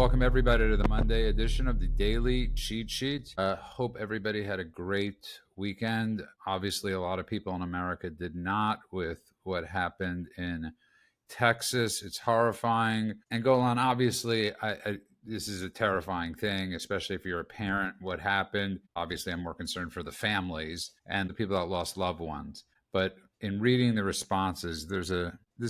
welcome everybody to the Monday edition of the Daily Cheat Sheet. Hope everybody had a great weekend. Obviously, a lot of people in America did not with what happened in Texas. It's horrifying. And Golan, obviously, this is a terrifying thing, especially if you're a parent. What happened? Obviously, I'm more concerned for the families and the people that lost loved ones. But in reading the responses, this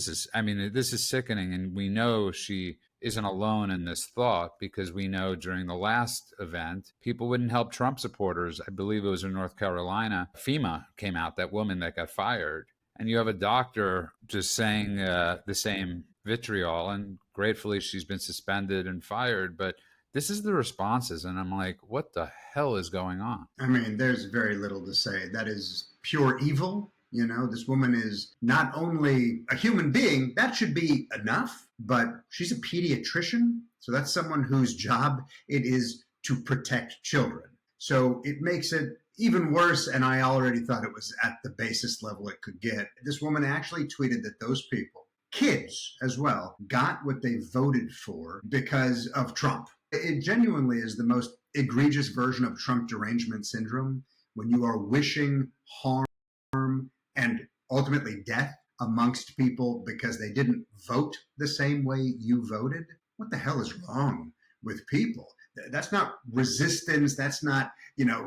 is sickening. And we know she isn't alone in this thought, because we know during the last event, people wouldn't help Trump supporters. I believe it was in North Carolina. FEMA came out, that woman that got fired. And you have a doctor just saying the same vitriol, and gratefully she's been suspended and fired. But this is the responses, and I'm like, what the hell is going on? I mean, there's very little to say. That is pure evil. You know, this woman is not only a human being, that should be enough, but she's a pediatrician. So that's someone whose job it is to protect children. So it makes it even worse, and I already thought it was at the basest level it could get. This woman actually tweeted that those people, kids as well, got what they voted for because of Trump. It genuinely is the most egregious version of Trump derangement syndrome, when you are wishing harm and ultimately death amongst people because they didn't vote the same way you voted. What the hell is wrong with people? That's not resistance. That's not,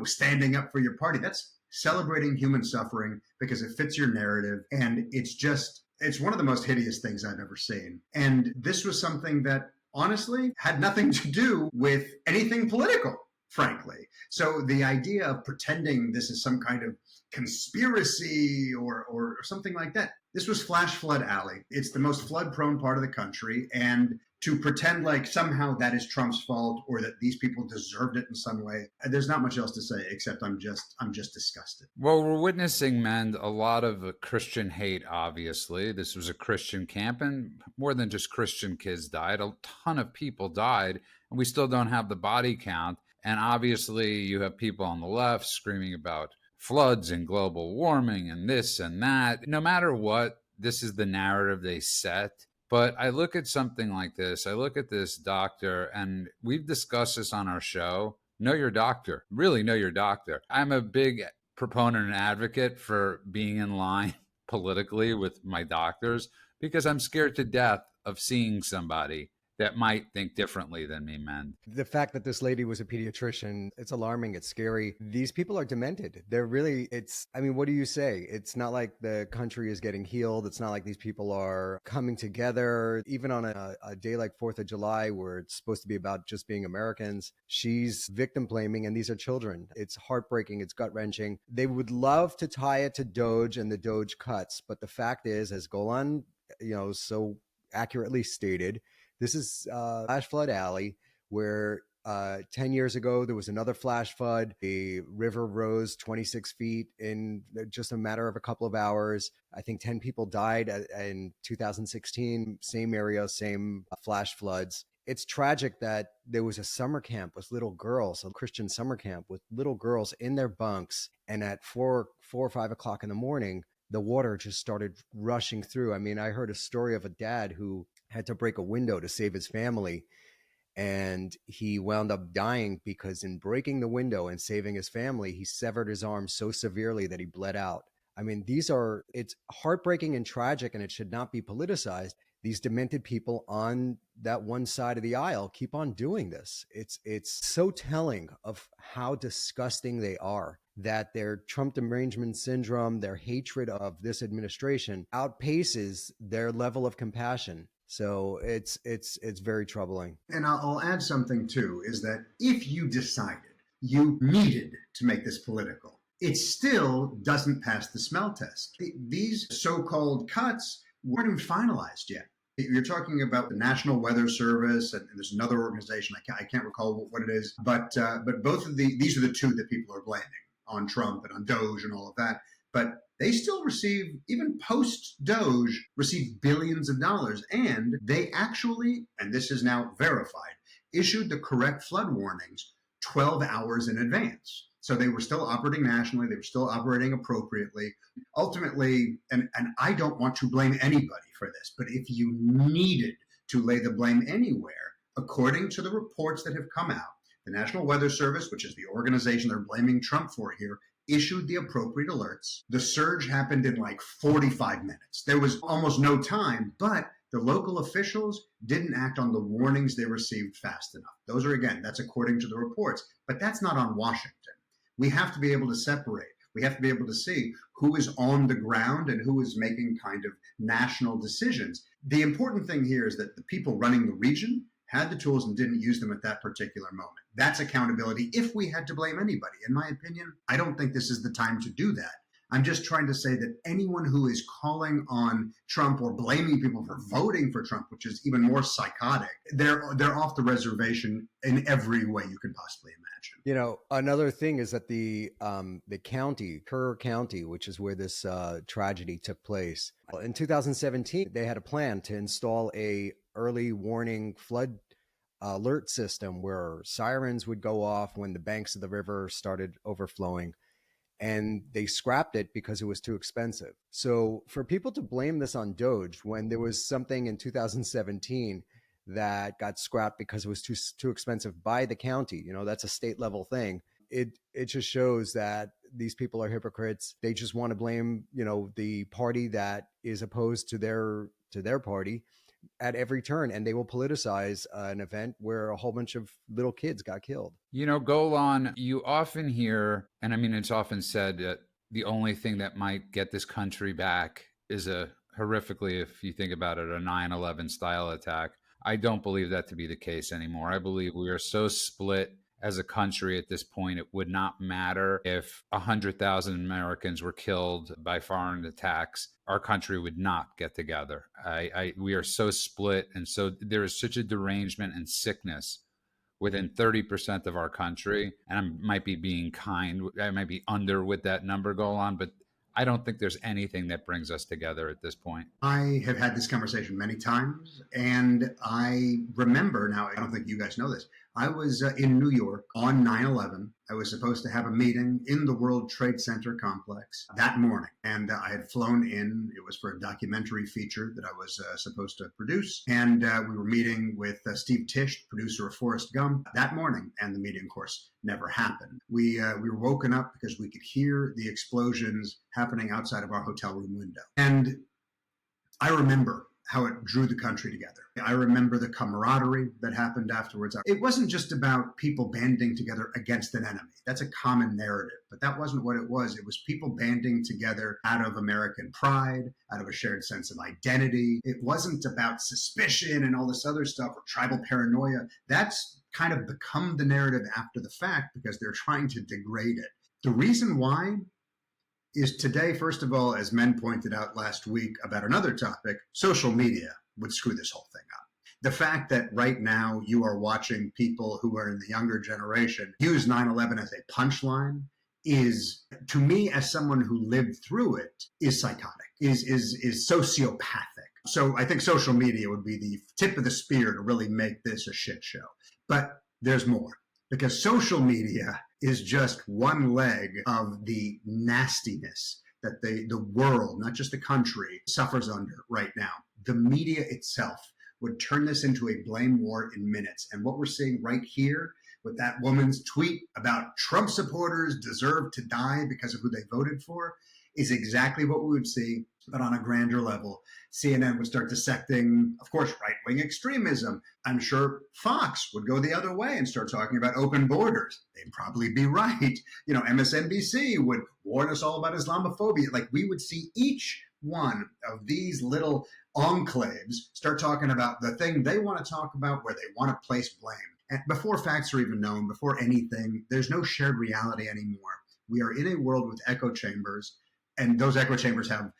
standing up for your party. That's celebrating human suffering because it fits your narrative. And it's one of the most hideous things I've ever seen. And this was something that honestly had nothing to do with anything political, frankly. So the idea of pretending this is some kind of conspiracy or something like that, this was flash flood alley. It's the most flood prone part of the country. And to pretend like somehow that is Trump's fault or that these people deserved it in some way, there's not much else to say except I'm just disgusted. Well, we're witnessing, man, a lot of Christian hate, obviously. This was a Christian camp, and more than just Christian kids died. A ton of people died, and we still don't have the body count. And obviously you have people on the left screaming about floods and global warming and this and that. No matter what, this is the narrative they set. But I look at something like this. I look at this doctor, and we've discussed this on our show. Know your doctor. Really know your doctor. I'm a big proponent and advocate for being in line politically with my doctors, because I'm scared to death of seeing somebody that might think differently than me, man. The fact that this lady was a pediatrician, it's alarming. It's scary. These people are demented. They're really, what do you say? It's not like the country is getting healed. It's not like these people are coming together. Even on a day like 4th of July, where it's supposed to be about just being Americans, she's victim blaming, and these are children. It's heartbreaking. It's gut wrenching. They would love to tie it to Doge and the Doge cuts. But the fact is, as Golan, so accurately stated, this is flash flood alley, where 10 years ago, there was another flash flood. The river rose 26 feet in just a matter of a couple of hours. I think 10 people died in 2016, same area, same flash floods. It's tragic that there was a summer camp with little girls, a Christian summer camp with little girls in their bunks. And at 4 or 5 o'clock in the morning, the water just started rushing through. I mean, I heard a story of a dad who had to break a window to save his family. And he wound up dying because in breaking the window and saving his family, he severed his arm so severely that he bled out. I mean, it's heartbreaking and tragic, and it should not be politicized. These demented people on that one side of the aisle keep on doing this. It's so telling of how disgusting they are, that their Trump derangement syndrome, their hatred of this administration outpaces their level of compassion. So it's very troubling. And I'll add something too, is that if you decided you needed to make this political, it still doesn't pass the smell test. These so-called cuts weren't even finalized yet. You're talking about the National Weather Service, and there's another organization, I can't recall what it is, but both of these are the two that people are blaming on Trump and on Doge and all of that. But they still receive, even post-Doge, receive billions of dollars. And they actually, and this is now verified, issued the correct flood warnings 12 hours in advance. So they were still operating nationally. They were still operating appropriately. Ultimately, and I don't want to blame anybody for this, but if you needed to lay the blame anywhere, according to the reports that have come out, the National Weather Service, which is the organization they're blaming Trump for here, issued the appropriate alerts. The surge happened in like 45 minutes. There was almost no time, but the local officials didn't act on the warnings they received fast enough. Those are, again, that's according to the reports, but that's not on Washington. We have to be able to separate. We have to be able to see who is on the ground and who is making kind of national decisions. The important thing here is that the people running the region had the tools and didn't use them at that particular moment. That's accountability if we had to blame anybody. In my opinion, I don't think this is the time to do that. I'm just trying to say that anyone who is calling on Trump or blaming people for voting for Trump, which is even more psychotic, they're off the reservation in every way you could possibly imagine. You know, another thing is that the county, Kerr County, which is where this tragedy took place, in 2017, they had a plan to install a early warning flood alert system where sirens would go off when the banks of the river started overflowing. And they scrapped it because it was too expensive. So for people to blame this on Doge when there was something in 2017 that got scrapped because it was too expensive by the county, you know, that's a state level thing. It just shows that these people are hypocrites. They just want to blame, you know, the party that is opposed to their party at every turn, and they will politicize an event where a whole bunch of little kids got killed. You know, Golan, you often hear, and I mean, it's often said that the only thing that might get this country back is horrifically, if you think about it, a 9/11 style attack. I don't believe that to be the case anymore. I believe we are so split as a country at this point, it would not matter if 100,000 Americans were killed by foreign attacks. Our country would not get together. We are so split, and so there is such a derangement and sickness within 30% of our country. And I might be being kind. I might be under with that number, Golan, but I don't think there's anything that brings us together at this point. I have had this conversation many times, and I remember, now I don't think you guys know this, I was in New York on 9/11. I was supposed to have a meeting in the World Trade Center complex that morning, and I had flown in. It was for a documentary feature that I was supposed to produce, and we were meeting with Steve Tisch, producer of Forrest Gump, that morning, and the meeting, of course, never happened. We were woken up because we could hear the explosions happening outside of our hotel room window, and I remember how it drew the country together. I remember the camaraderie that happened afterwards. It wasn't just about people banding together against an enemy. That's a common narrative, but that wasn't what it was. It was people banding together out of American pride, out of a shared sense of identity. It wasn't about suspicion and all this other stuff or tribal paranoia. That's kind of become the narrative after the fact because they're trying to degrade it. The reason why is today, first of all, as Men pointed out last week about another topic, social media would screw this whole thing up. The fact that right now you are watching people who are in the younger generation use 9/11 as a punchline is, to me, as someone who lived through it, is psychotic, is sociopathic. So I think social media would be the tip of the spear to really make this a shit show. But there's more, because social media is just one leg of the nastiness that the world, not just the country, suffers under right now. The media itself would turn this into a blame war in minutes. And what we're seeing right here with that woman's tweet about Trump supporters deserve to die because of who they voted for is exactly what we would see, but on a grander level. CNN would start dissecting, of course, right-wing extremism. I'm sure Fox would go the other way and start talking about open borders. They'd probably be right. You know, MSNBC would warn us all about Islamophobia. Like, we would see each one of these little enclaves start talking about the thing they want to talk about, where they want to place blame. And before facts are even known, before anything, there's no shared reality anymore. We are in a world with echo chambers, and those echo chambers have,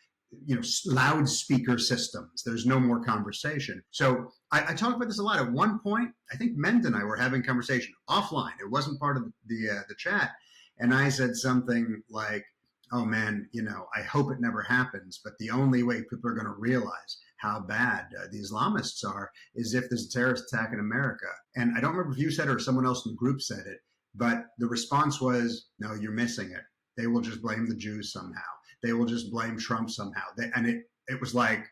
you know, loudspeaker systems. There's no more conversation. So I talk about this a lot. At one point, I think Mend and I were having conversation offline. It wasn't part of the chat. And I said something like, oh man, you know, I hope it never happens. But the only way people are going to realize how bad the Islamists are is if there's a terrorist attack in America. And I don't remember if you said it or someone else in the group said it, but the response was, no, you're missing it. They will just blame the Jews somehow. They will just blame Trump somehow. And it was like,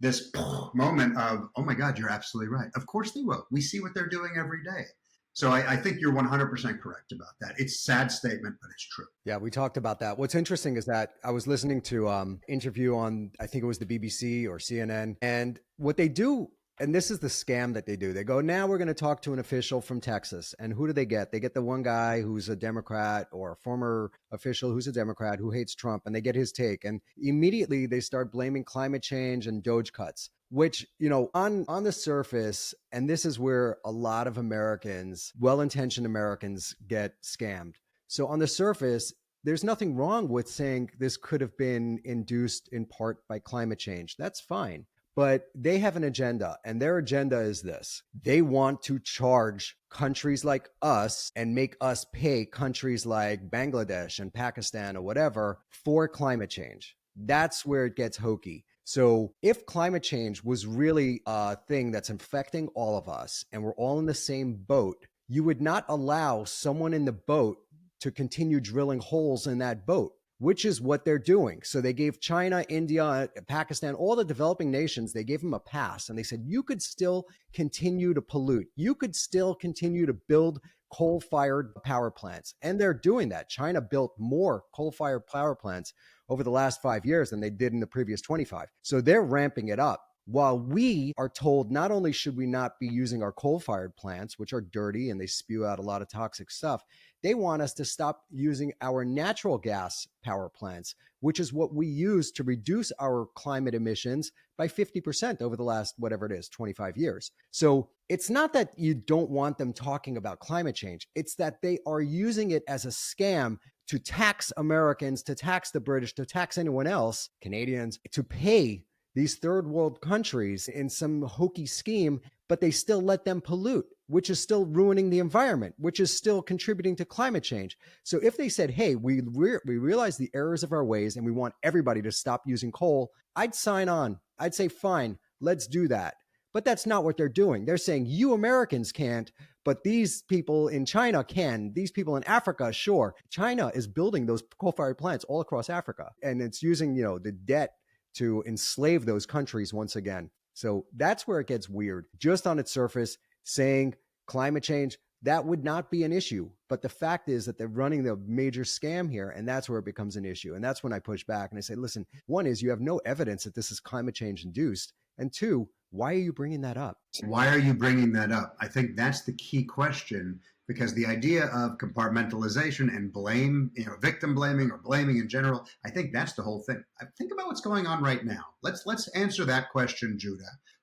this moment of, oh my God, you're absolutely right. Of course they will. We see what they're doing every day. So I think you're 100% correct about that. It's a sad statement, but it's true. Yeah, we talked about that. What's interesting is that I was listening to interview on, I think it was the BBC or CNN, and what they do, and this is the scam that they do. They go, now we're going to talk to an official from Texas. And who do they get? They get the one guy who's a Democrat or a former official who's a Democrat who hates Trump, and they get his take. And immediately they start blaming climate change and Doge cuts, which, you know, on the surface, and this is where a lot of Americans, well-intentioned Americans, get scammed. So on the surface, there's nothing wrong with saying this could have been induced in part by climate change. That's fine. But they have an agenda, and their agenda is this. They want to charge countries like us and make us pay countries like Bangladesh and Pakistan or whatever for climate change. That's where it gets hokey. So if climate change was really a thing that's affecting all of us and we're all in the same boat, you would not allow someone in the boat to continue drilling holes in that boat, which is what they're doing. So they gave China, India, Pakistan, all the developing nations, they gave them a pass. And they said, you could still continue to pollute. You could still continue to build coal-fired power plants. And they're doing that. China built more coal-fired power plants over the last 5 years than they did in the previous 25. So they're ramping it up. While we are told not only should we not be using our coal-fired plants, which are dirty and they spew out a lot of toxic stuff, they want us to stop using our natural gas power plants, which is what we use to reduce our climate emissions by 50% over the last, whatever it is, 25 years. So it's not that you don't want them talking about climate change. It's that they are using it as a scam to tax Americans, to tax the British, to tax anyone else, Canadians, to pay these third world countries in some hokey scheme, but they still let them pollute, which is still ruining the environment, which is still contributing to climate change. So if they said, hey, we realize the errors of our ways and we want everybody to stop using coal, I'd sign on. I'd say, fine, let's do that. But that's not what they're doing. They're saying, you Americans can't, but these people in China can. These people in Africa, sure. China is building those coal-fired plants all across Africa. And it's using, you know, the debt to enslave those countries once again. So that's where it gets weird. Just on its surface, saying climate change, that would not be an issue. But the fact is that they're running the major scam here, and that's where it becomes an issue. And that's when I push back and I say, listen, one is you have no evidence that this is climate change induced. And two, why are you bringing that up? Why are you bringing that up? I think that's the key question, because the idea of compartmentalization and blame, you know, victim blaming or blaming in general, I think that's the whole thing. Think about what's going on right now. Let's answer that question, Judah,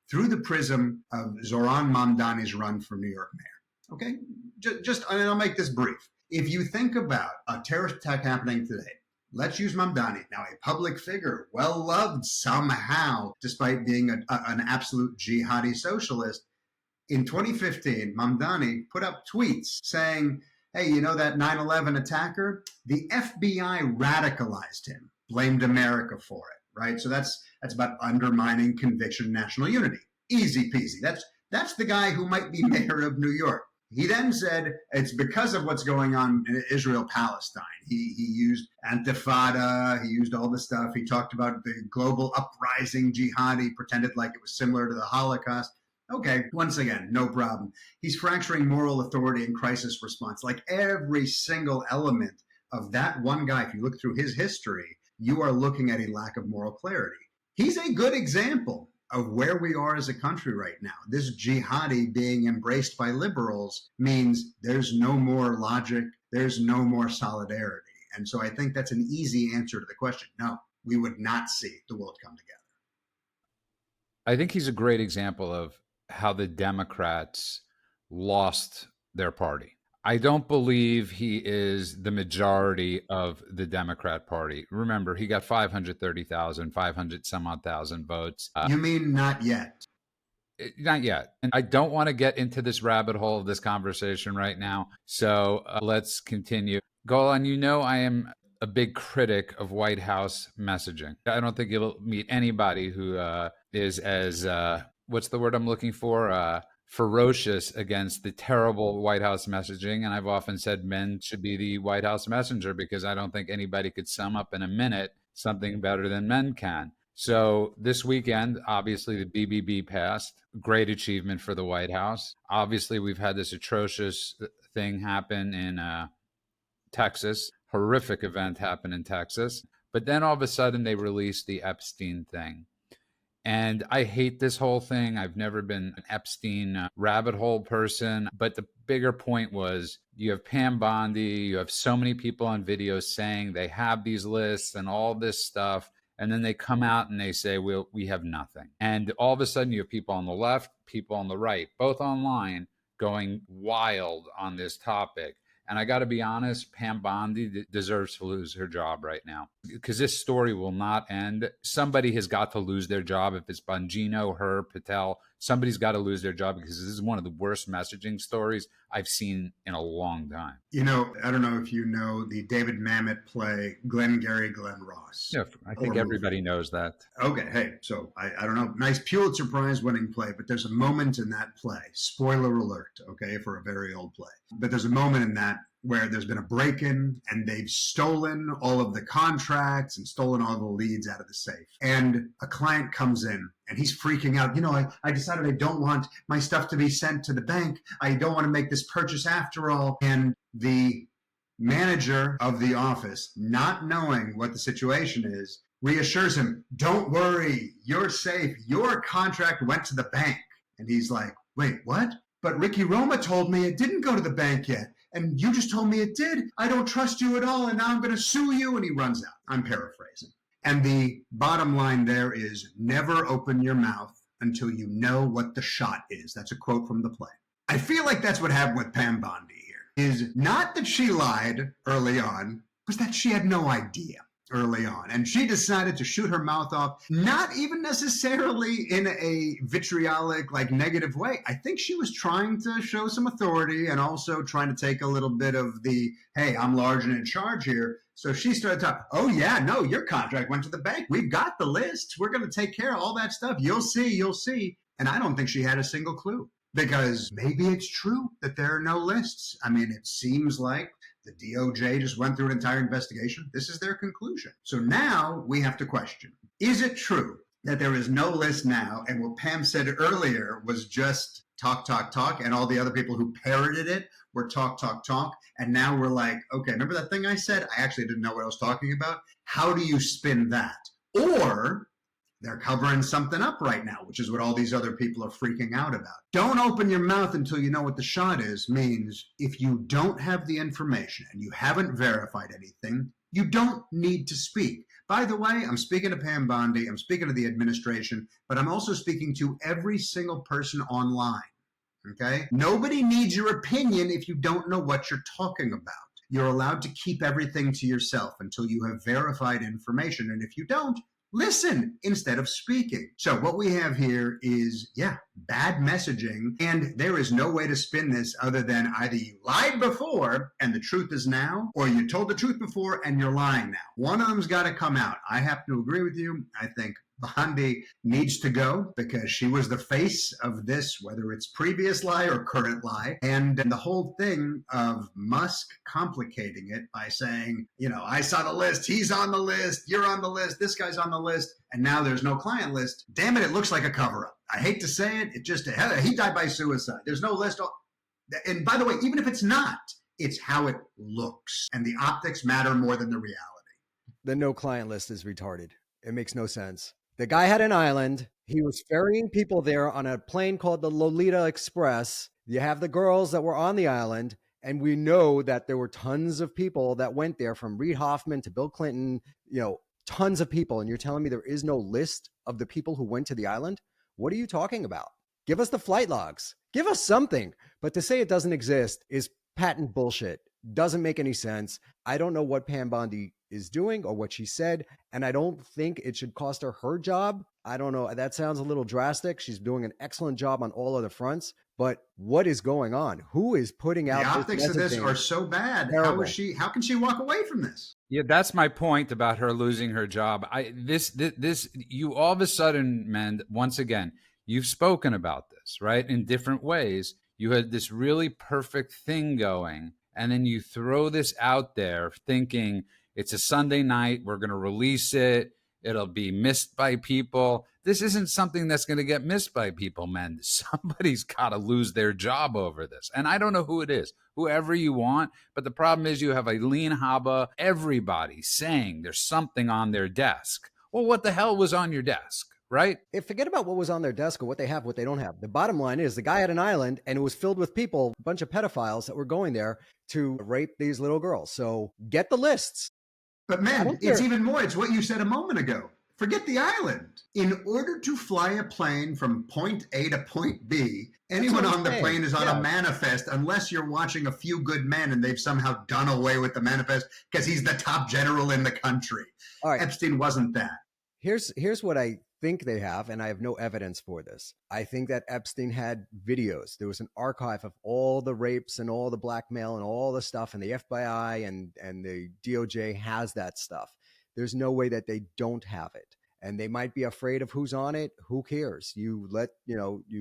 through the prism of Zohran Mamdani's run for New York mayor. Okay, just and I'll make this brief. If you think about a terrorist attack happening today, let's use Mamdani, now a public figure, well-loved somehow, despite being an absolute jihadi socialist. In 2015, Mamdani put up tweets saying, hey, you know that 9/11 attacker? The FBI radicalized him, blamed America for it, right? So that's about undermining conviction, national unity. Easy peasy. That's the guy who might be mayor of New York. He then said it's because of what's going on in Israel-Palestine. He used Antifada, he used all the stuff. He talked about the global uprising jihadi, pretended like it was similar to the Holocaust. Okay, once again, no problem. He's fracturing moral authority and crisis response. Like every single element of that one guy, if you look through his history, you are looking at a lack of moral clarity. He's a good example of where we are as a country right now. This jihadi being embraced by liberals means there's no more logic, there's no more solidarity. And so I think that's an easy answer to the question. No, we would not see the world come together. I think he's a great example of how the Democrats lost their party. I don't believe he is the majority of the Democrat Party. Remember, he got 530,000, 500 some odd thousand votes. You mean not yet? Not yet. And I don't want to get into this rabbit hole of this conversation right now. So let's continue. Golan, you know I am a big critic of White House messaging. I don't think you'll meet anybody who is as, what's the word I'm looking for? Ferocious against the terrible White House messaging. And I've often said men should be the White House messenger because I don't think anybody could sum up in a minute something better than men can. So this weekend, obviously, the BBB passed. Great achievement for the White House. Obviously, we've had this atrocious thing happen in Texas. Horrific event happened in Texas. But then all of a sudden, they released the Epstein thing. And I hate this whole thing. I've never been an Epstein rabbit hole person. But the bigger point was you have Pam Bondi, you have so many people on video saying they have these lists and all this stuff. And then they come out and they say, well, we have nothing. And all of a sudden you have people on the left, people on the right, both online going wild on this topic. And I got to be honest, Pam Bondi deserves to lose her job right now because this story will not end. Somebody has got to lose their job. If it's Bongino, her, Patel, somebody's got to lose their job because this is one of the worst messaging stories I've seen in a long time. You know, I don't know if you know the David Mamet play Glengarry Glen Ross. Yeah, I think everybody knows that. Okay, hey, so I don't know, nice Pulitzer Prize winning play, but there's a moment in that play, spoiler alert, okay, for a very old play, but there's a moment in that where there's been a break-in and they've stolen all of the contracts and stolen all the leads out of the safe. And a client comes in and he's freaking out. You know, I decided I don't want my stuff to be sent to the bank. I don't want to make this purchase after all. And the manager of the office, not knowing what the situation is, reassures him, don't worry, you're safe. Your contract went to the bank. And he's like, wait, what? But Ricky Roma told me it didn't go to the bank yet. And you just told me it did. I don't trust you at all. And now I'm going to sue you. And he runs out. I'm paraphrasing. And the bottom line there is never open your mouth until you know what the shot is. That's a quote from the play. I feel like that's what happened with Pam Bondi here. Is not that she lied early on, was that she had no idea early on. And she decided to shoot her mouth off, not even necessarily in a vitriolic, like negative way. I think she was trying to show some authority and also trying to take a little bit of the, hey, I'm large and in charge here. So she started talking, oh yeah, no, your contract went to the bank. We've got the lists. We're going to take care of all that stuff. You'll see, you'll see. And I don't think she had a single clue because maybe it's true that there are no lists. I mean, it seems like the DOJ just went through an entire investigation. This is their conclusion. So now we have to question, is it true that there is no list now? And what Pam said earlier was just talk, talk, talk. And all the other people who parroted it were talk, talk, talk. And now we're like, okay, remember that thing I said? I actually didn't know what I was talking about. How do you spin that? Or they're covering something up right now, which is what all these other people are freaking out about. Don't open your mouth until you know what the shot is means if you don't have the information and you haven't verified anything, you don't need to speak. By the way, I'm speaking to Pam Bondi, I'm speaking to the administration, but I'm also speaking to every single person online, okay? Nobody needs your opinion if you don't know what you're talking about. You're allowed to keep everything to yourself until you have verified information, and if you don't, listen instead of speaking. So what we have here is, bad messaging. And there is no way to spin this other than either you lied before and the truth is now, or you told the truth before and you're lying now. One of them's got to come out. I happen to agree with you. I think Bondi needs to go because she was the face of this, whether it's previous lie or current lie. And the whole thing of Musk complicating it by saying, you know, I saw the list, he's on the list, you're on the list, this guy's on the list, and now there's no client list. Damn it, it looks like a cover-up. I hate to say it, it just, he died by suicide. There's no list. And by the way, even if it's not, it's how it looks. And the optics matter more than the reality. The no client list is retarded. It makes no sense. The guy had an island. He was ferrying people there on a plane called the Lolita Express. You have the girls that were on the island, and we know that there were tons of people that went there from Reid Hoffman to Bill Clinton, you know, tons of people. And you're telling me there is no list of the people who went to the island? What are you talking about? Give us the flight logs. Give us something. But to say it doesn't exist is patent bullshit. Doesn't make any sense. I don't know what Pam Bondi is doing or what she said, and I don't think it should cost her her job. I don't know. That sounds a little drastic. She's doing an excellent job on all other fronts, but what is going on? Who is putting out the optics of this are so bad. Terrible. How can she walk away from this? Yeah, that's my point about her losing her job. You all of a sudden, Mend, once again, you've spoken about this, right? In different ways. You had this really perfect thing going, and then you throw this out there thinking it's a Sunday night, we're going to release it. It'll be missed by people. This isn't something that's going to get missed by people, men. Somebody's got to lose their job over this. And I don't know who it is, whoever you want. But the problem is you have Eileen Haba, everybody saying there's something on their desk. Well, what the hell was on your desk? Right? Forget about what was on their desk or what they have, what they don't have. The bottom line is the guy had an island and it was filled with people, a bunch of pedophiles that were going there to rape these little girls. So get the lists. But man, it's even more. It's what you said a moment ago. Forget the island. In order to fly a plane from point A to point B, anyone on the plane is on a manifest unless you're watching A Few Good Men and they've somehow done away with the manifest because he's the top general in the country. All right. Epstein wasn't that. Here's what I think they have, and I have no evidence for this. I think that Epstein had videos. There was an archive of all the rapes and all the blackmail and all the stuff, and the FBI and the DOJ has that stuff. There's no way that they don't have it. And they might be afraid of who's on it. Who cares? You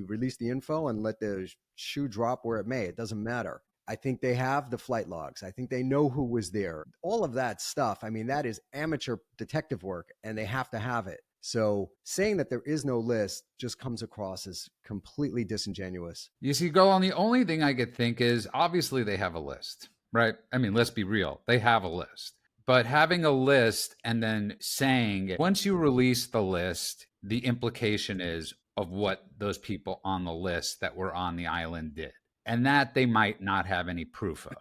release the info and let the shoe drop where it may. It doesn't matter. I think they have the flight logs. I think they know who was there. All of that stuff. I mean, that is amateur detective work, and they have to have it. So saying that there is no list just comes across as completely disingenuous. You see, Golan, the only thing I could think is obviously they have a list, right? I mean, let's be real. They have a list. But having a list and then saying, once you release the list, the implication is of what those people on the list that were on the island did. And that they might not have any proof of.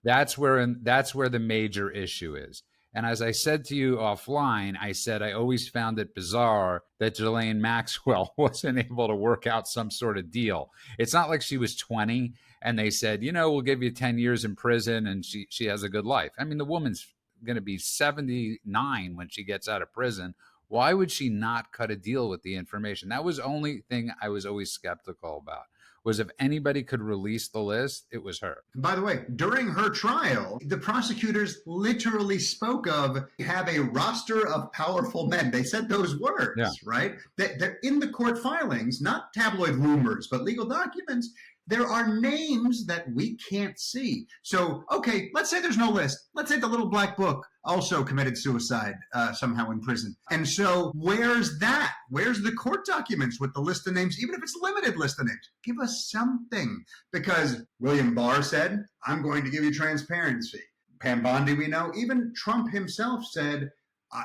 That's where the major issue is. And as I said to you offline, I said I always found it bizarre that Ghislaine Maxwell wasn't able to work out some sort of deal. It's not like she was 20 and they said, we'll give you 10 years in prison and she has a good life. I mean, the woman's going to be 79 when she gets out of prison. Why would she not cut a deal with the information? That was the only thing I was always skeptical about. Was if anybody could release the list, it was her. By the way, during her trial, the prosecutors literally spoke of have a roster of powerful men. They said those words, right? They're in the court filings, not tabloid rumors, but legal documents. There are names that we can't see. So, okay, let's say there's no list. Let's say the little black book also committed suicide somehow in prison. And so where's that? Where's the court documents with the list of names, even if it's limited list of names? Give us something. Because William Barr said, I'm going to give you transparency. Pam Bondi, we know. Even Trump himself said,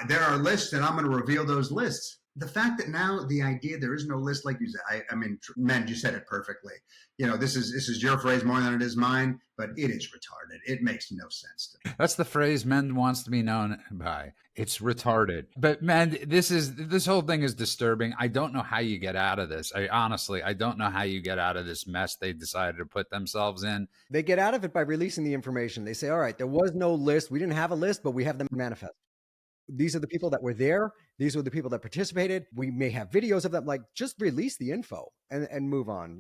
there are lists and I'm going to reveal those lists. The fact that now the idea there is no list, like you said, I mean, man, you said it perfectly. This is your phrase more than it is mine, but it is retarded. It makes no sense to me. That's the phrase men wants to be known by. It's retarded. But man, this whole thing is disturbing. I don't know how you get out of this. I don't know how you get out of this mess they decided to put themselves in. They get out of it by releasing the information. They say, all right, there was no list. We didn't have a list, but we have the manifest. These are the people that were there. These were the people that participated. We may have videos of them. Like, just release the info and move on.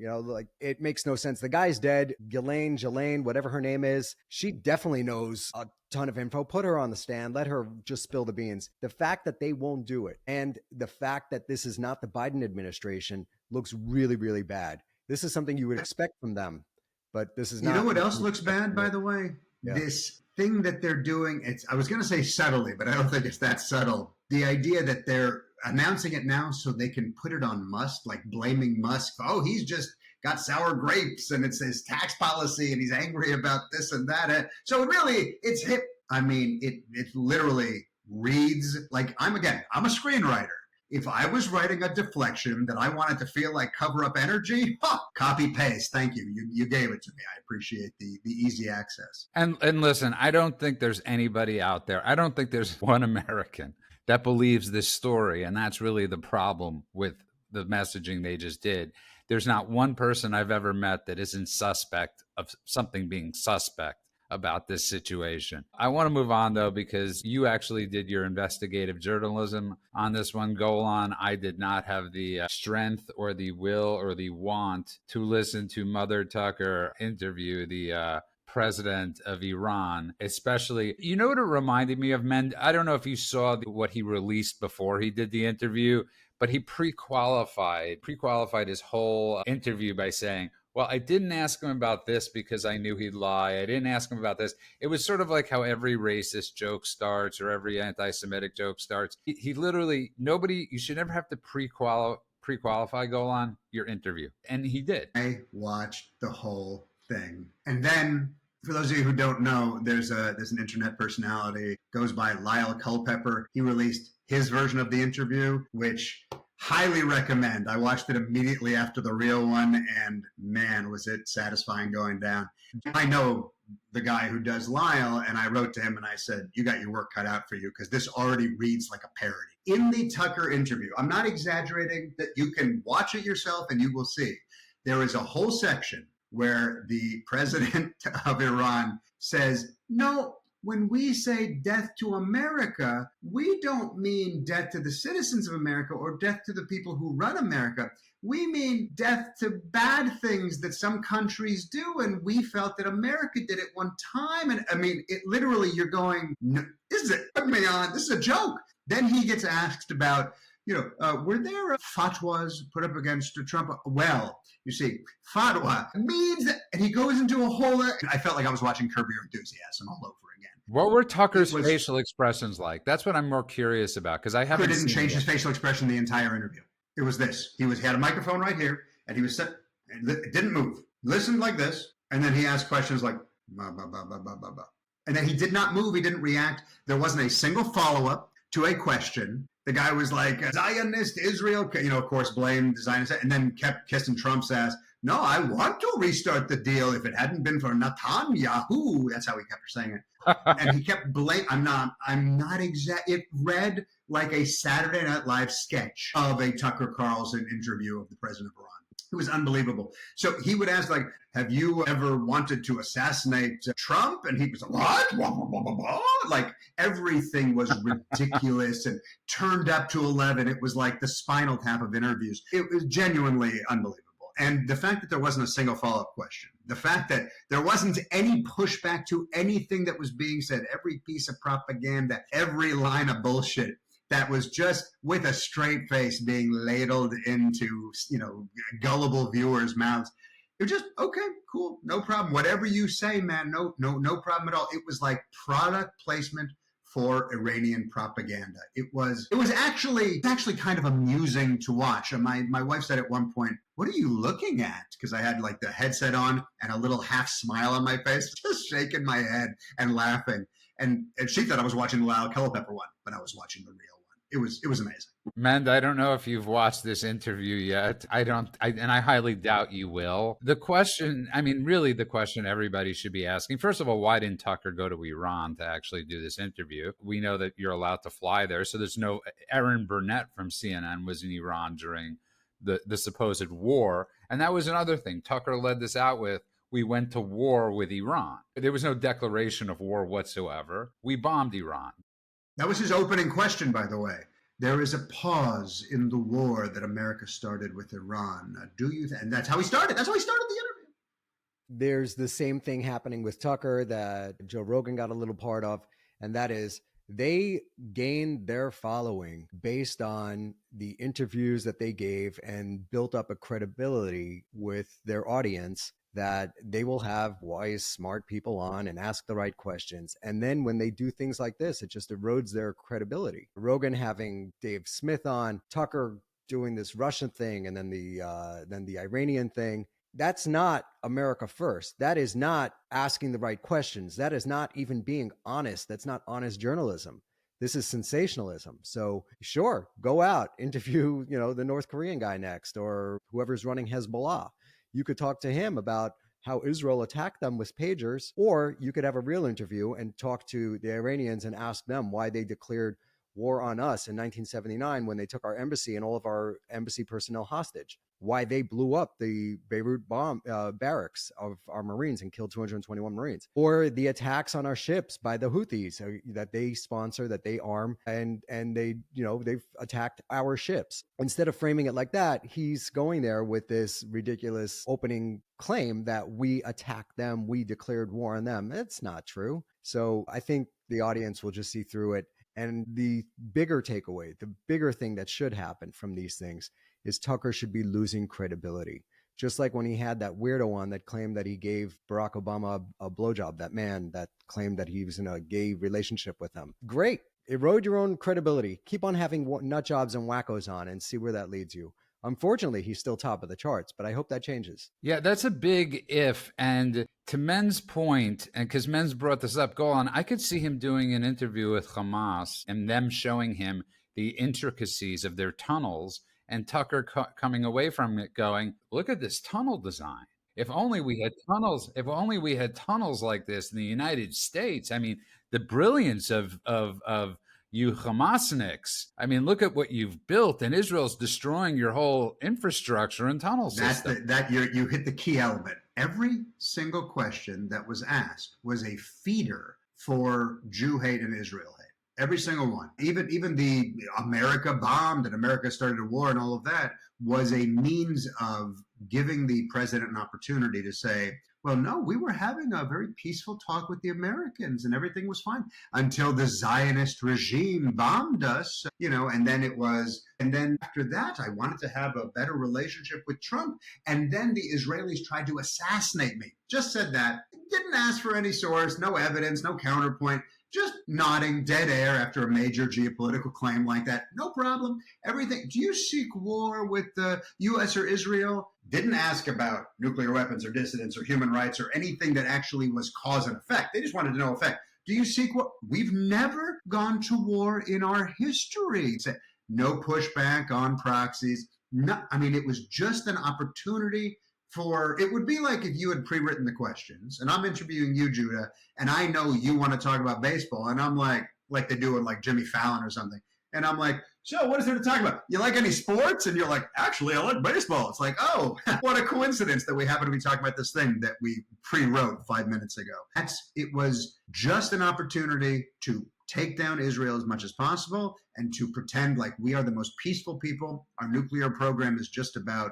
It makes no sense. The guy's dead. Ghislaine, whatever her name is, she definitely knows a ton of info. Put her on the stand. Let her just spill the beans. The fact that they won't do it and the fact that this is not the Biden administration looks really, really bad. This is something you would expect from them, but this is not. You know what else looks bad, by the way? Yeah. This thing that they're doing, I was going to say subtly, but I don't think it's that subtle. The idea that they're announcing it now so they can put it on Musk, like blaming Musk. Oh, he's just got sour grapes and it's his tax policy and he's angry about this and that. So it's hip. I mean, it literally reads like I'm a screenwriter. If I was writing a deflection that I wanted to feel like cover up energy, copy paste. Thank you. You gave it to me. I appreciate the easy access. And listen, I don't think there's anybody out there. I don't think there's one American that believes this story. And that's really the problem with the messaging they just did. There's not one person I've ever met that isn't suspect of something being suspect about this situation. I want to move on, though, because you actually did your investigative journalism on this one, Golan. I did not have the strength or the will or the want to listen to Mother Tucker interview the president of Iran, especially, you know what it reminded me of, men? I don't know if you saw what he released before he did the interview, but he pre-qualified his whole interview by saying, well, I didn't ask him about this because I knew he'd lie. I didn't ask him about this. It was sort of like how every racist joke starts or every anti-Semitic joke starts. He literally, nobody, you should never have to pre-qualify, go on your interview. And he did. I watched the whole thing. And then, for those of you who don't know, there's an internet personality, goes by Lyle Culpepper. He released his version of the interview, which highly recommend. I watched it immediately after the real one, and man, was it satisfying going down. I know the guy who does Lyle, and I wrote to him and I said, you got your work cut out for you because this already reads like a parody. In the Tucker interview, I'm not exaggerating, that you can watch it yourself and you will see. There is a whole section where the president of Iran says, no, when we say death to America, we don't mean death to the citizens of America or death to the people who run America. We mean death to bad things that some countries do, and we felt that America did it one time. And I mean, it literally, you're going, no, this is a joke. Then he gets asked about, were there fatwas put up against Trump? Well, you see, fatwa means that, and he goes into a whole, I felt like I was watching Curb Your Enthusiasm all over again. What were Tucker's facial expressions like? That's what I'm more curious about, because I haven't Tucker didn't change his facial expression the entire interview. It was this. He had a microphone right here, and he was set, it didn't move. Listened like this, and then he asked questions like, bah, bah, bah, bah, bah, bah, bah. And then he did not move. He didn't react. There wasn't a single follow-up to a question. The guy was like, Zionist Israel, of course, blamed Zionist, and then kept kissing Trump's ass. No, I want to restart the deal if it hadn't been for Netanyahu. That's how he kept saying it. And he kept I'm not exact. It read like a Saturday Night Live sketch of a Tucker Carlson interview of the president of Iran. It was unbelievable. So he would ask, like, have you ever wanted to assassinate Trump? And he was like, what? Like, everything was ridiculous and turned up to 11. It was like the Spinal Tap of interviews. It was genuinely unbelievable. And the fact that there wasn't a single follow-up question, the fact that there wasn't any pushback to anything that was being said, every piece of propaganda, every line of bullshit, that was just with a straight face being ladled into, gullible viewers' mouths. It was just, okay, cool, no problem. Whatever you say, man, no problem at all. It was like product placement for Iranian propaganda. It was actually kind of amusing to watch. And my wife said at one point, what are you looking at? Because I had like the headset on and a little half smile on my face, just shaking my head and laughing. And she thought I was watching the Lyle Culpepper one, but I was watching the real one. It was amazing. Mend, I don't know if you've watched this interview yet. And I highly doubt you will. The question everybody should be asking, first of all, why didn't Tucker go to Iran to actually do this interview? We know that you're allowed to fly there. So there's no, Erin Burnett from CNN was in Iran during the supposed war. And that was another thing. Tucker led this out with, we went to war with Iran. There was no declaration of war whatsoever. We bombed Iran. That was his opening question, by the way. There is a pause in the war that America started with Iran. And that's how he started. That's how he started the interview. There's the same thing happening with Tucker that Joe Rogan got a little part of, and that is they gained their following based on the interviews that they gave and built up a credibility with their audience that they will have wise, smart people on and ask the right questions. And then when they do things like this, it just erodes their credibility. Rogan having Dave Smith on, Tucker doing this Russian thing, and then the Iranian thing. That's not America first. That is not asking the right questions. That is not even being honest. That's not honest journalism. This is sensationalism. So sure, go out, interview, the North Korean guy next, or whoever's running Hezbollah. You could talk to him about how Israel attacked them with pagers, or you could have a real interview and talk to the Iranians and ask them why they declared war on us in 1979 when they took our embassy and all of our embassy personnel hostage, why they blew up the Beirut barracks of our Marines and killed 221 Marines, or the attacks on our ships by the Houthis that they sponsor, that they arm, and they, they've attacked our ships. Instead of framing it like that, he's going there with this ridiculous opening claim that we attacked them, we declared war on them. It's not true. So I think the audience will just see through it. And the bigger takeaway, the bigger thing that should happen from these things is Tucker should be losing credibility. Just like when he had that weirdo on that claimed that he gave Barack Obama a blowjob, that man that claimed that he was in a gay relationship with him. Great. Erode your own credibility. Keep on having nut jobs and wackos on and see where that leads you. Unfortunately, he's still top of the charts, but I hope that changes. Yeah, that's a big if. And to Men's point, and because Men's brought this up, go on, I could see him doing an interview with Hamas and them showing him the intricacies of their tunnels, and Tucker coming away from it going, look at this tunnel design. If only we had tunnels, if only we had tunnels like this in the United States. I mean, the brilliance of you Hamasniks. I mean, look at what you've built, and Israel's destroying your whole infrastructure and tunnel system. You hit the key element. Every single question that was asked was a feeder for Jew hate and Israel hate. Every single one. Even the America bombed and America started a war and all of that was a means of giving the president an opportunity to say, well, no, we were having a very peaceful talk with the Americans and everything was fine until the Zionist regime bombed us, and then after that, I wanted to have a better relationship with Trump. And then the Israelis tried to assassinate me. Just said that. Didn't ask for any source, no evidence, no counterpoint. Just nodding, dead air after a major geopolitical claim like that. No problem. Everything. Do you seek war with the U.S. or Israel? Didn't ask about nuclear weapons or dissidents or human rights or anything that actually was cause and effect. They just wanted to know effect. Do you seek war? We've never gone to war in our history. No pushback on proxies. No, I mean, it was just an opportunity it would be like if you had pre-written the questions and I'm interviewing you, Judah, and I know you want to talk about baseball, and I'm like they do in like Jimmy Fallon or something. And I'm like, so what is there to talk about? You like any sports? And you're like, actually, I like baseball. It's like, oh, what a coincidence that we happen to be talking about this thing that we pre-wrote 5 minutes ago. It was just an opportunity to take down Israel as much as possible and to pretend like we are the most peaceful people. Our nuclear program is just about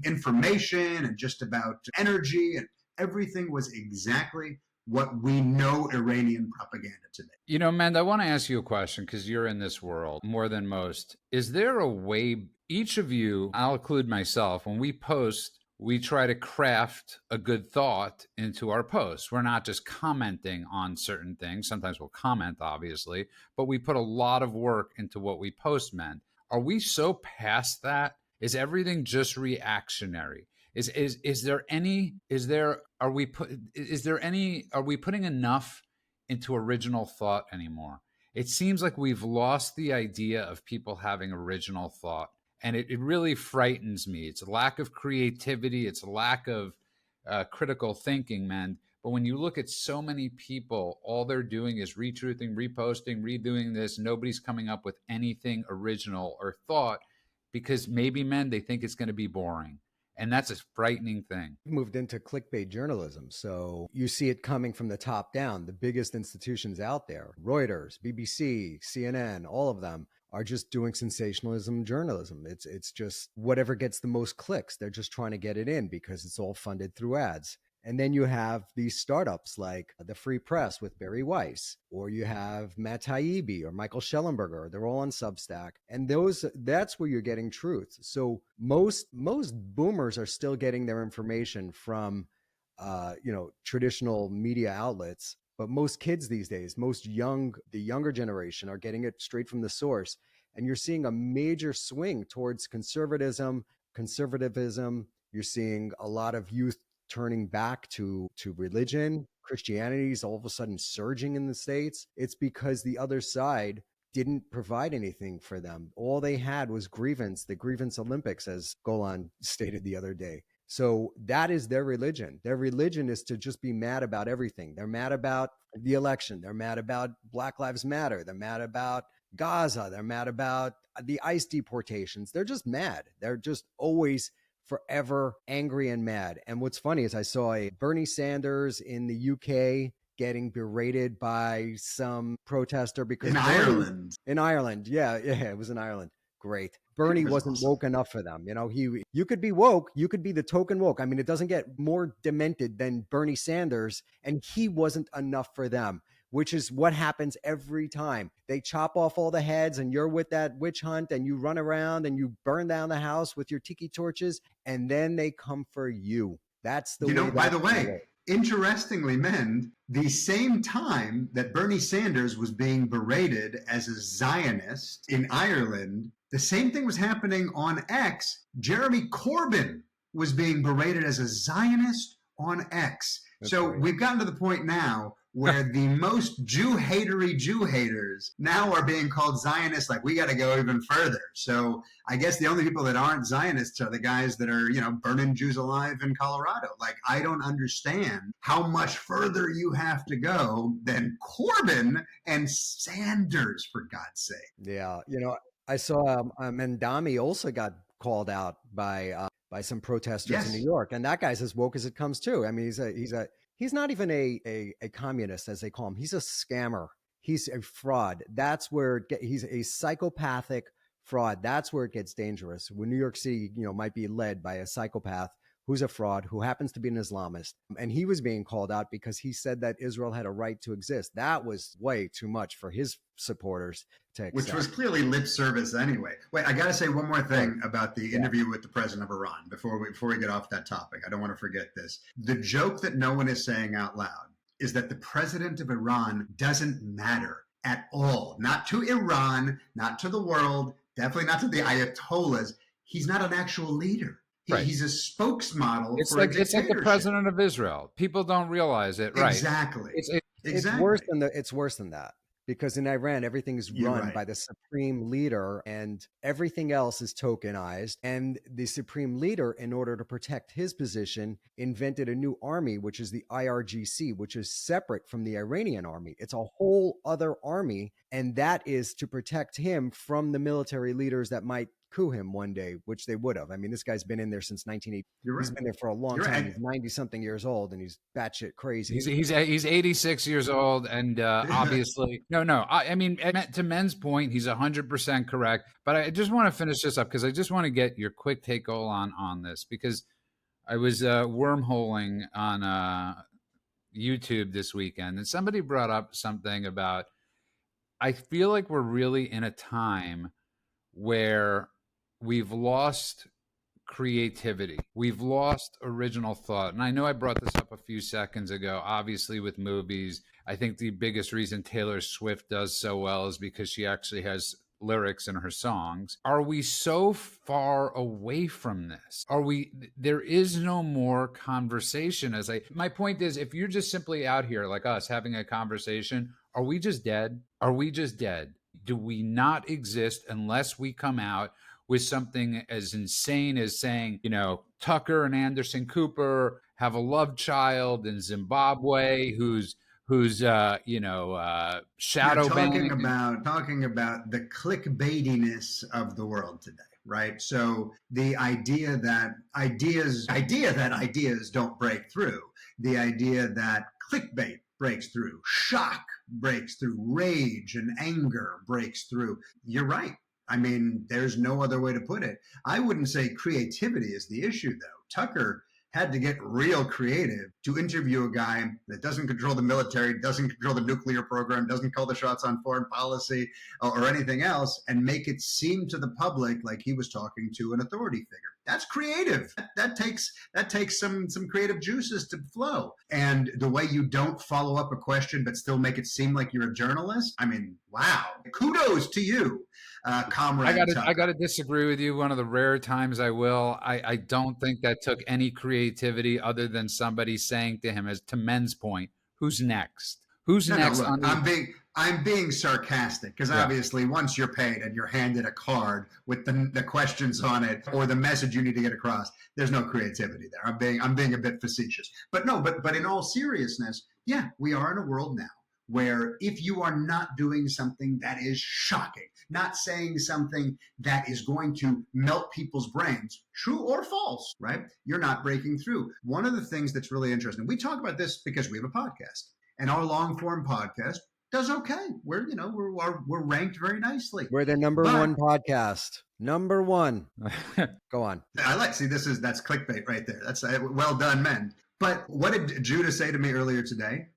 information and just about energy, and everything was exactly what we know Iranian propaganda to be. Mend, I want to ask you a question because you're in this world more than most. Is there a way, each of you, I'll include myself, when we post, we try to craft a good thought into our posts. We're not just commenting on certain things. Sometimes we'll comment, obviously, but we put a lot of work into what we post, Mend. Are we so past that? Is everything just reactionary? Are we putting enough into original thought anymore? It seems like we've lost the idea of people having original thought, and it really frightens me. It's a lack of creativity. It's a lack of critical thinking, man. But when you look at so many people, all they're doing is retruthing, reposting, redoing this. Nobody's coming up with anything original or thought, because maybe, men, they think it's going to be boring. And that's a frightening thing. Moved into clickbait journalism. So you see it coming from the top down. The biggest institutions out there, Reuters, BBC, CNN, all of them are just doing sensationalism journalism. It's just whatever gets the most clicks. They're just trying to get it in because it's all funded through ads. And then you have these startups like the Free Press with Barry Weiss, or you have Matt Taibbi or Michael Schellenberger. They're all on Substack. And that's where you're getting truth. So most boomers are still getting their information from, traditional media outlets. But most kids these days, the younger generation are getting it straight from the source. And you're seeing a major swing towards conservatism. You're seeing a lot of youth turning back to religion. Christianity is all of a sudden surging in the States. It's because the other side didn't provide anything for them. All they had was grievance, the grievance Olympics, as Golan stated the other day. So that is their religion. Their religion is to just be mad about everything. They're mad about the election. They're mad about Black Lives Matter. They're mad about Gaza. They're mad about the ICE deportations. They're just mad. They're just always forever angry and mad. And what's funny is I saw a Bernie Sanders in the UK getting berated by some protester because in Ireland. Yeah, it was in Ireland. Great. Bernie wasn't woke enough for them. You could be woke. You could be the token woke. I mean, it doesn't get more demented than Bernie Sanders, and he wasn't enough for them. which is what happens every time. They chop off all the heads and you're with that witch hunt and you run around and you burn down the house with your tiki torches and then they come for you. That's the way. By the way, interestingly, men, the same time that Bernie Sanders was being berated as a Zionist in Ireland, the same thing was happening on X. Jeremy Corbyn was being berated as a Zionist on X. That's so great. We've gotten to the point now where the most Jew-hatery Jew haters now are being called Zionists. Like, we got to go even further. So I guess the only people that aren't Zionists are the guys that are, burning Jews alive in Colorado. Like, I don't understand how much further you have to go than Corbyn and Sanders, for God's sake. Yeah. I saw Mandami also got called out by some protesters in New York. And that guy's as woke as it comes too. I mean, he's not even a communist, as they call him. He's a scammer. He's a fraud. That's where he's a psychopathic fraud. That's where it gets dangerous. When New York City, might be led by a psychopath who's a fraud, who happens to be an Islamist. And he was being called out because he said that Israel had a right to exist. That was way too much for his supporters to accept. Which was clearly lip service anyway. Wait, I got to say one more thing about the interview with the president of Iran before we get off that topic. I don't want to forget this. The joke that no one is saying out loud is that the president of Iran doesn't matter at all. Not to Iran, not to the world, definitely not to the Ayatollahs. He's not an actual leader. He's a spokesmodel. It's like the president of Israel. People don't realize it, right? Exactly. It's worse than that. Because in Iran, everything is run by the supreme leader and everything else is tokenized. And the supreme leader, in order to protect his position, invented a new army, which is the IRGC, which is separate from the Iranian army. It's a whole other army. And that is to protect him from the military leaders that might coup him one day, which they would have. I mean, this guy's been in there since 1980. He's been there for a long time. He's 90-something years old, and he's batshit crazy. He's 86 years old, and obviously, no. I mean, to Men's point, he's 100% correct. But I just want to finish this up because I just want to get your quick take on this, because I was wormholing on YouTube this weekend, and somebody brought up something about, I feel like we're really in a time where we've lost creativity. We've lost original thought. And I know I brought this up a few seconds ago, obviously with movies. I think the biggest reason Taylor Swift does so well is because she actually has lyrics in her songs. Are we so far away from this? There is no more conversation. My point is, if you're just simply out here like us having a conversation, are we just dead? Are we just dead? Do we not exist unless we come out with something as insane as saying, Tucker and Anderson Cooper have a love child in Zimbabwe who's shadow talking about the clickbaitiness of the world today, right? So the idea that ideas don't break through, the idea that clickbait breaks through, shock breaks through, rage and anger breaks through. You're right. I mean, there's no other way to put it. I wouldn't say creativity is the issue, though. Tucker had to get real creative to interview a guy that doesn't control the military, doesn't control the nuclear program, doesn't call the shots on foreign policy or anything else, and make it seem to the public like he was talking to an authority figure. That's creative. That takes some creative juices to flow. And the way you don't follow up a question but still make it seem like you're a journalist, I mean, wow. Kudos to you, comrade. I got to disagree with you. One of the rare times I will. I don't think that took any creativity other than somebody saying to him, as to Men's point, who's next? Who's next? No, look, I'm being sarcastic because obviously once you're paid and you're handed a card with the questions on it or the message you need to get across, there's no creativity there. I'm being a bit facetious. But in all seriousness, yeah, we are in a world now where if you are not doing something that is shocking, not saying something that is going to melt people's brains, true or false, right? You're not breaking through. One of the things that's really interesting, we talk about this because we have a podcast, and our long form podcast does okay. We're ranked very nicely. We're the number one podcast. Number one. Go on. That's clickbait right there. That's well done, men. But what did Judah say to me earlier today?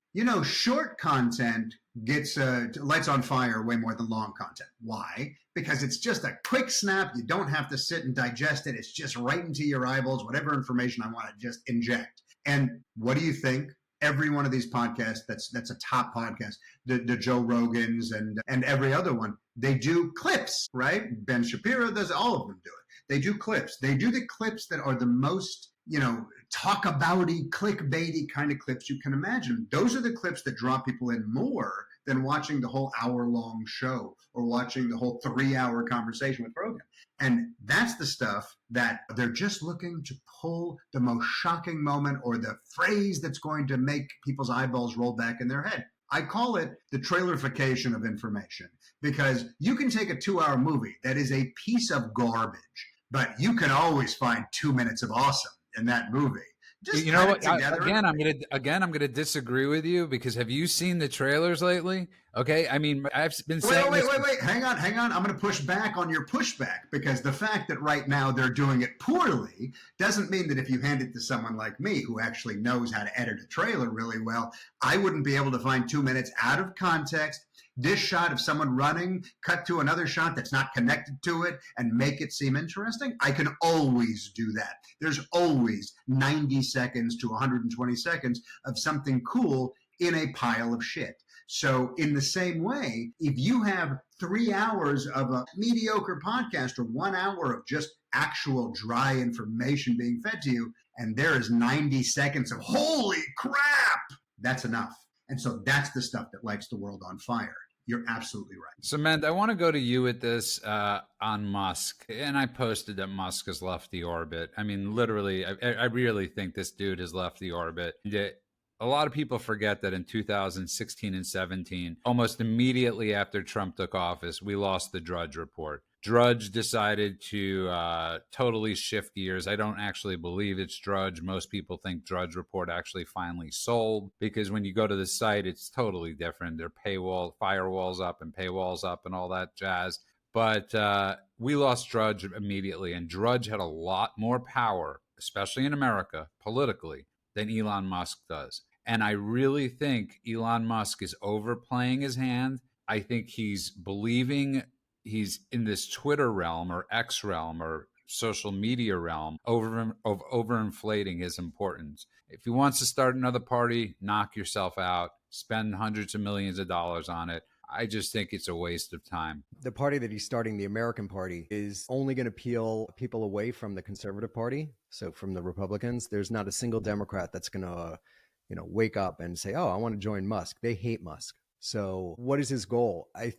Short content gets lights on fire way more than long content. Why? Because it's just a quick snap. You don't have to sit and digest it. It's just right into your eyeballs, whatever information I want to just inject. And what do you think? Every one of these podcasts, that's a top podcast, the Joe Rogans and every other one, they do clips, right? Ben Shapiro does, all of them do it. They do clips. They do the clips that are the most, talk abouty, clickbaity kind of clips you can imagine. Those are the clips that draw people in more than watching the whole hour-long show or watching the whole 3-hour conversation with Rogan. And that's the stuff that they're just looking to pull the most shocking moment or the phrase that's going to make people's eyeballs roll back in their head. I call it the trailerification of information, because you can take a 2-hour movie that is a piece of garbage, but you can always find 2 minutes of awesome in that movie. Just you know what? I'm gonna disagree with you, because have you seen the trailers lately? Okay, I mean, I've been saying. Wait. Hang on. I'm going to push back on your pushback, because the fact that right now they're doing it poorly doesn't mean that if you hand it to someone like me who actually knows how to edit a trailer really well, I wouldn't be able to find 2 minutes out of context. This shot of someone running, cut to another shot that's not connected to it, and make it seem interesting. I can always do that. There's always 90 seconds to 120 seconds of something cool in a pile of shit. So in the same way, if you have 3 hours of a mediocre podcast or 1 hour of just actual dry information being fed to you, and there is 90 seconds of holy crap, that's enough. And so that's the stuff that lights the world on fire. You're absolutely right. So, Mend, I want to go to you with this on Musk. And I posted that Musk has left the orbit. I mean, literally, I really think this dude has left the orbit. A lot of people forget that in 2016 and 17, almost immediately after Trump took office, we lost the Drudge Report. Drudge decided to totally shift gears. I don't actually believe it's Drudge. Most people think Drudge Report actually finally sold, because when you go to the site, it's totally different. There are firewalls up and paywalls up and all that jazz. But we lost Drudge immediately, and Drudge had a lot more power, especially in America, politically, than Elon Musk does. And I really think Elon Musk is overplaying his hand. I think he's believing he's in this Twitter realm or X realm or social media realm of overinflating his importance. If he wants to start another party, knock yourself out, spend hundreds of millions of dollars on it. I just think it's a waste of time. The party that he's starting, the American Party, is only going to peel people away from the Conservative Party. So from the Republicans, there's not a single Democrat that's going to, wake up and say, oh, I want to join Musk. They hate Musk. So what is his goal? I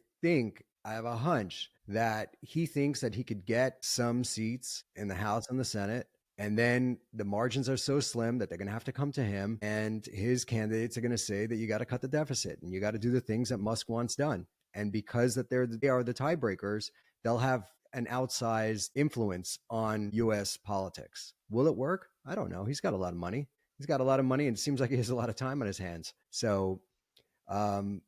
have a hunch that he thinks that he could get some seats in the House and the Senate, and then the margins are so slim that they're going to have to come to him, and his candidates are going to say that you got to cut the deficit and you got to do the things that Musk wants done. And because that they are the tiebreakers, they'll have an outsized influence on U.S. politics. Will it work? I don't know. He's got a lot of money. And it seems like he has a lot of time on his hands. So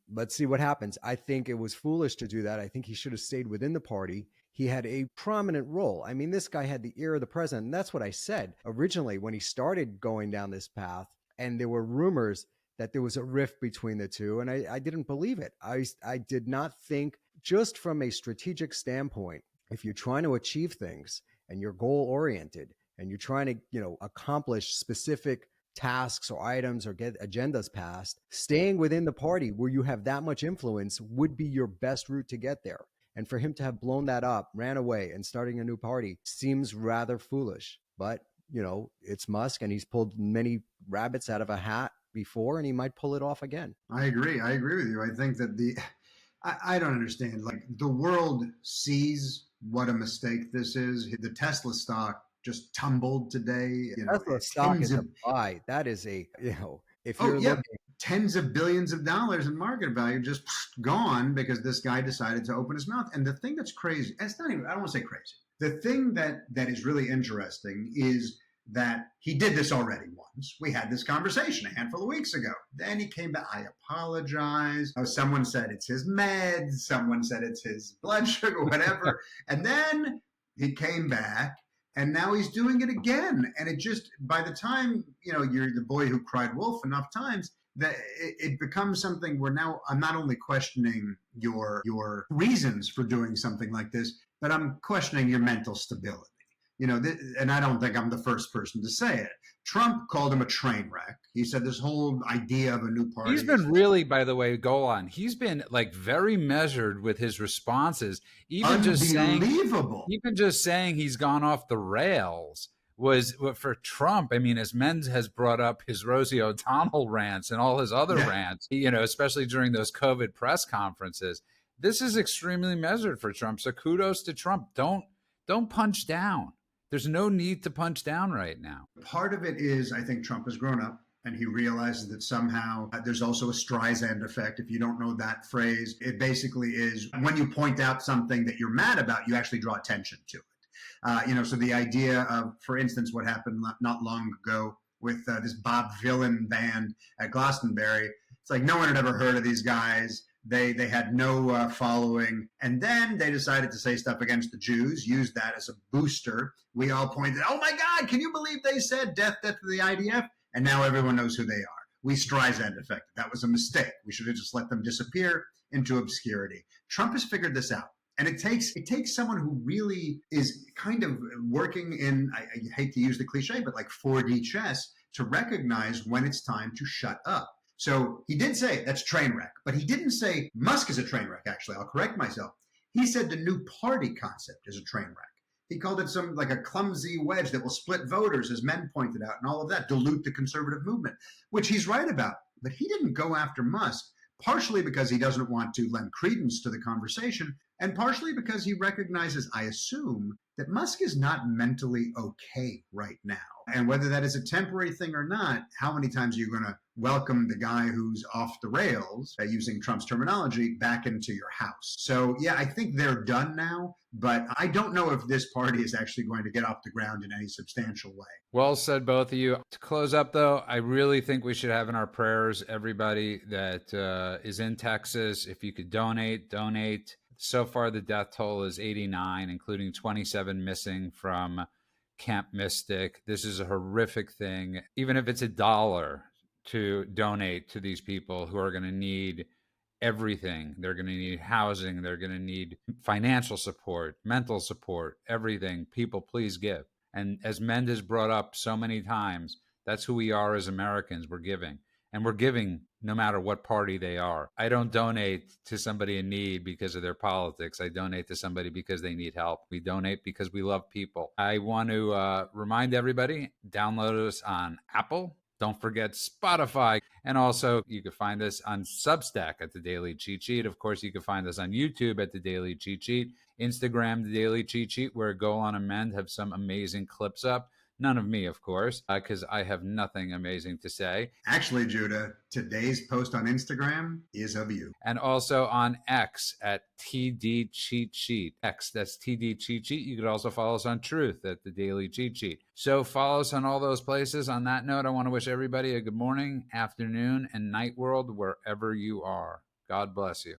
let's see what happens. I think it was foolish to do that. I think he should have stayed within the party. He had a prominent role. I mean, this guy had the ear of the president. And that's what I said originally when he started going down this path. And there were rumors that there was a rift between the two. And I didn't believe it. I did not think, just from a strategic standpoint, if you're trying to achieve things and you're goal oriented and you're trying to, accomplish specific tasks or items or get agendas passed, staying within the party where you have that much influence would be your best route to get there. And for him to have blown that up, ran away, and starting a new party seems rather foolish. But, it's Musk, and he's pulled many rabbits out of a hat before, and he might pull it off again. I agree with you. I think that I don't understand. Like, the world sees what a mistake this is. The Tesla stock just tumbled today. Tesla stock is a buy. That is if you're looking, tens of billions of dollars in market value just gone because this guy decided to open his mouth. And the thing that's crazy, it's not even, I don't want to say crazy. The thing that is really interesting is that he did this already once. We had this conversation a handful of weeks ago. Then he came back. I apologize. Someone said it's his meds. Someone said it's his blood sugar, whatever. And then he came back. And now he's doing it again. And it just, by the time, you're the boy who cried wolf enough times, that it becomes something where now I'm not only questioning your reasons for doing something like this, but I'm questioning your mental stability. And I don't think I'm the first person to say it. Trump called him a train wreck. He said this whole idea of a new party. He's been really, by the way, Golan, he's been like very measured with his responses. Even just saying he's gone off the rails was for Trump. I mean, as Menz has brought up his Rosie O'Donnell rants and all his other rants, especially during those COVID press conferences. This is extremely measured for Trump. So kudos to Trump. Don't punch down. There's no need to punch down right now. Part of it is, I think Trump has grown up and he realizes that somehow there's also a Streisand effect. If you don't know that phrase, it basically is when you point out something that you're mad about, you actually draw attention to it. So the idea of, for instance, what happened not long ago with this Bob Villain band at Glastonbury. It's like no one had ever heard of these guys. They had no following. And then they decided to say stuff against the Jews, used that as a booster. We all pointed, oh my God, can you believe they said death to the IDF? And now everyone knows who they are. We Streisand affected. That was a mistake. We should have just let them disappear into obscurity. Trump has figured this out. And it takes someone who really is kind of working in, I hate to use the cliche, but like 4D chess to recognize when it's time to shut up. So he did say that's train wreck, but he didn't say Musk is a train wreck, actually. I'll correct myself. He said the new party concept is a train wreck. He called it some like a clumsy wedge that will split voters, as Men pointed out, and all of that, dilute the conservative movement, which he's right about. But he didn't go after Musk, partially because he doesn't want to lend credence to the conversation, and partially because he recognizes, I assume, that Musk is not mentally okay right now. And whether that is a temporary thing or not, how many times are you going to welcome the guy who's off the rails, using Trump's terminology, back into your house? So, yeah, I think they're done now, but I don't know if this party is actually going to get off the ground in any substantial way. Well said, both of you. To close up, though, I really think we should have in our prayers everybody that is in Texas. If you could donate. So far, the death toll is 89, including 27 missing from Camp Mystic. This is a horrific thing. Even if it's $1 to donate to these people who are going to need everything. They're going to need housing. They're going to need financial support, mental support, everything. People, please give. And as Mend has brought up so many times, that's who we are as Americans. We're giving. And we're giving no matter what party they are. I don't donate to somebody in need because of their politics. I donate to somebody because they need help. We donate because we love people. I want to remind everybody, download us on Apple. Don't forget Spotify. And also, you can find us on Substack at The Daily Cheat Sheet. Of course, you can find us on YouTube at The Daily Cheat Sheet. Instagram, The Daily Cheat Sheet, where Golan and Mend have some amazing clips up. None of me, of course, because I have nothing amazing to say. Actually, Judah, today's post on Instagram is of you. And also on X at TD Cheat Sheet. X, that's TD Cheat Sheet. You could also follow us on Truth at The Daily Cheat Sheet. So follow us on all those places. On that note, I want to wish everybody a good morning, afternoon, and night world wherever you are. God bless you.